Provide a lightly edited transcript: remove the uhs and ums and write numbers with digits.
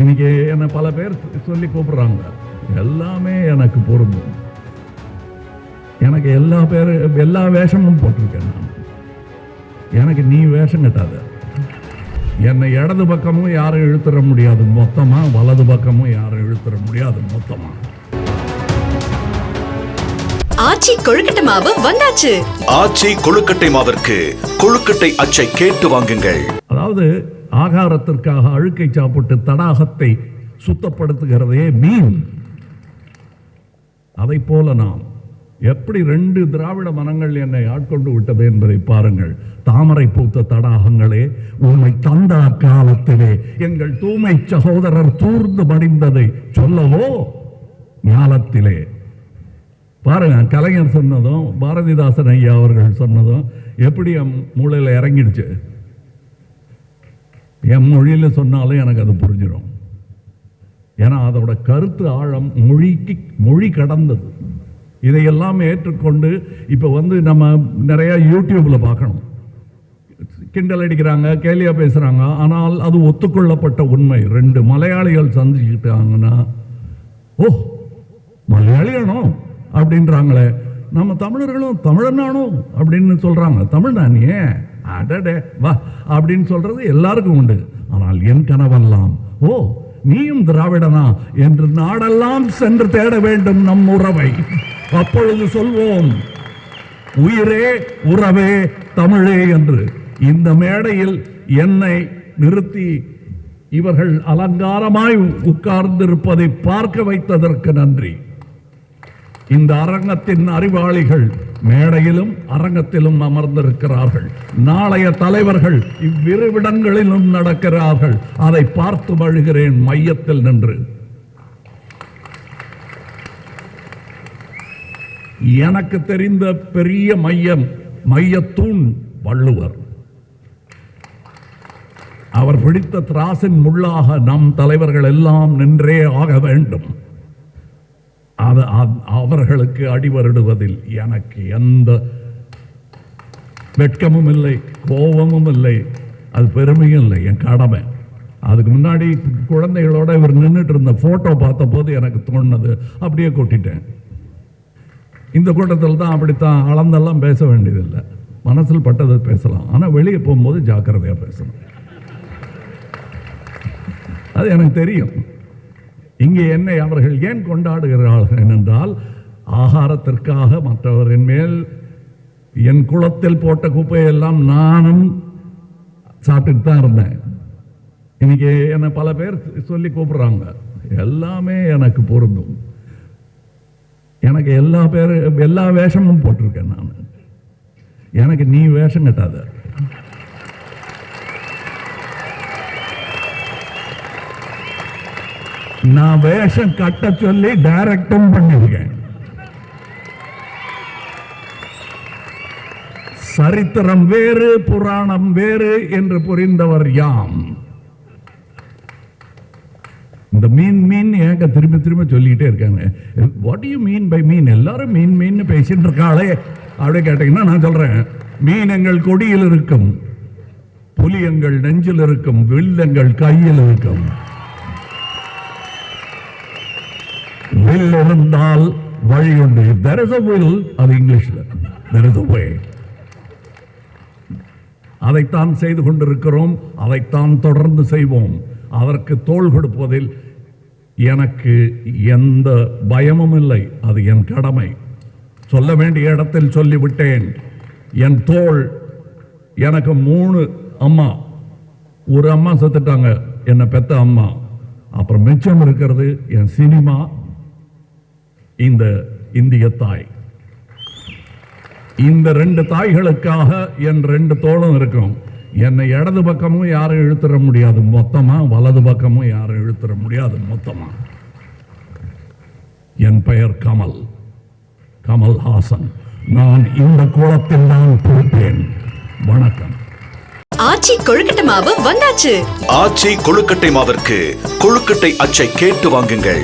இன்னைக்கு என்ன பல பேர் சொல்லி கூப்பிடுறாங்க. எல்லாமே எனக்கு பொருந்தும். எனக்கு எல்லா வேஷமும் போட்டிருக்கேன் நான். எனக்கு நீ வேஷம் கட்டாத. என்னை இடது பக்கமும் யாரும் இழுத்துற முடியாது மொத்தமா, வலது பக்கமும் யாரும் இழுத்துற முடியாது மொத்தமா. ஆச்சி கொழுக்கட்டை மாவு வந்தாச்சு. ஆச்சி கொழுக்கட்டை மாவிற்கு கொழுக்கட்டை அச்சை கேட்டு வாங்குங்கள். அதாவது ஆகாரத்திற்காக அழுக்கை சாப்பிட்டு தடாகத்தை சுத்தப்படுத்துகிறதே மீன். அதை போல நாம் எப்படி 2 திராவிட மனங்கள் என்னை ஆட்கொண்டு விட்டது என்பதை பாருங்கள். தாமரை பூத்த தடாகங்களே, உண்மை தந்த காலத்திலே எங்கள் தூய்மை சகோதரர் தூர்ந்து மடிந்ததை சொல்லவோ ஞாலத்திலே. பாருங்க, கலைஞர் சொன்னதும் பாரதிதாசன் ஐயா அவர்கள் சொன்னதும் எப்படி என் மூளையில் இறங்கிடுச்சு. என் மொழியில் சொன்னாலும் எனக்கு அது புரிஞ்சிடும். ஏன்னா அதோட கருத்து ஆழம் மொழி கடந்தது. இதையெல்லாம் ஏற்றுக்கொண்டு இப்போ நம்ம நிறைய யூடியூப்ல பார்க்கணும். கிண்டல் அடிக்கிறாங்க, கேலியா பேசுறாங்க. ஆனால் அது ஒத்துக்கொள்ளப்பட்ட உண்மை. 2 மலையாளிகள் சந்திச்சுக்கிட்டாங்கன்னா, ஓ மலையாளியானோ அப்படின்றாங்களே, நம்ம தமிழர்களும் தமிழனானோ அப்படின்னு சொல்றாங்க. தமிழ்தானியே, அடடே வா அப்படின்னு சொல்றது எல்லாருக்கும் உண்டு. ஆனால் என் கனவெல்லாம், ஓ நீயும் திராவிடனா என்று நாடெல்லாம் சென்று தேட வேண்டும் நம் உறவை. அப்பொழுது சொல்வோம் உயிரே உறவே தமிழே என்று. இந்த மேடையில் என்னை நிறுத்தி இவர்கள் அலங்காரமாய் உட்கார்ந்திருப்பதை பார்க்க வைத்ததற்கு நன்றி. இந்த அரங்கத்தின் அறிவாளிகள் மேடையிலும் அரங்கத்திலும் அமர்ந்திருக்கிறார்கள். நாளைய தலைவர்கள் இவ்விருவிடங்களிலும் நடக்கிறார்கள். அதை பார்த்து மழுகிறேன் மையத்தில் நின்று. எனக்கு தெரிந்த பெரிய மையத்தூண் வள்ளுவர். அவர் பிடித்த திராசின் முள்ளாக நம் தலைவர்கள் எல்லாம் நின்றே ஆக வேண்டும். அவர்களுக்கு அடிவருடுவதில் எனக்கு எந்த வெட்கமும் இல்லை, கோபமும் இல்லை, அது பெருமையும் இல்லை, என் கடமை. அதுக்கு முன்னாடி குழந்தைகளோட இவர் நின்றுட்டு இருந்த போட்டோ பார்த்த போது எனக்கு தோணுது, அப்படியே கொட்டிட்டேன். இந்த கூட்டத்தில் தான் அப்படித்தான் அளந்தெல்லாம் பேச வேண்டியதில்லை. மனசில் பட்டதை பேசலாம், ஆனால் வெளியே போகும்போது ஜாக்கிரதையாக பேசணும். அது எனக்கு தெரியும். இங்கே என்னை அவர்கள் ஏன் கொண்டாடுகிறார்கள் என்றால், ஆகாரத்திற்காக மற்றவரின் மேல் என் குளத்தில் போட்ட குப்பையெல்லாம் நானும் சாப்பிட்டுட்டு தான் இருந்தேன். இன்னைக்கு என்னை பல பேர் சொல்லி கூப்பிடுறாங்க. எல்லாமே எனக்கு பொருந்தும். எனக்கு எல்லா வேஷமும் போட்டிருக்கேன் நான். எனக்கு நீ வேஷம் கட்டாத. நான் வேஷம் கட்ட சொல்லி டைரக்டும் பண்ணிருக்கேன். சரித்திரம் வேறு புராணம் வேறு என்று புரிந்தவர் யாம். இந்த மீன் ஏங்க திரும்ப சொல்லிக்கிட்டே இருக்காங்க. வாட் யூ மீன் பை மீன்? எல்லாரும் மீன் பேசிட்டு இருக்காளே அப்படி கேட்டீங்கன்னா நான் சொல்றேன், மீன் எங்கள் கொடியில் இருக்கும், புலி எங்கள் நெஞ்சில் இருக்கும், வில் எங்கள் கையில் இருக்கும். வில் இருந்தால் வழி உண்டு. There is a will, அது இங்கிலீஷ்ல. There is a way. அதைத்தான் செய்து கொண்டிருக்கிறோம், அதைத்தான் தொடர்ந்து செய்வோம். அதற்கு தோள் கொடுப்பதில் எனக்கு எந்த பயமும் இல்லை. அது என் கடமை. சொல்ல வேண்டிய இடத்தில் சொல்லிவிட்டேன். என் தோள், எனக்கு 3 அம்மா. ஒரு அம்மா செத்துட்டாங்க, என்னை பெத்த அம்மா. அப்புறம் மிச்சம் இருக்கிறது என் சினிமா, இந்த இந்திய தாய். இந்த 2 தாய்களுக்காக என் 2 தோளும் இருக்கும். என்னை இடது பக்கமும் யாரும் இழுத்துற முடியாது மொத்தமா, வலது பக்கமும் யாரும் இழுத்துற முடியாது மொத்தமா. என் பெயர் கமல் ஹாசன். நான் இந்த கோலத்தில் தான் பிறப்பேன். வணக்கம். ஆச்சி கொழுக்கட்டை மாவு வந்தாச்சு. ஆச்சி கொழுக்கட்டை மாவிற்கு கொழுக்கட்டை அச்சை கேட்டு வாங்குங்கள்.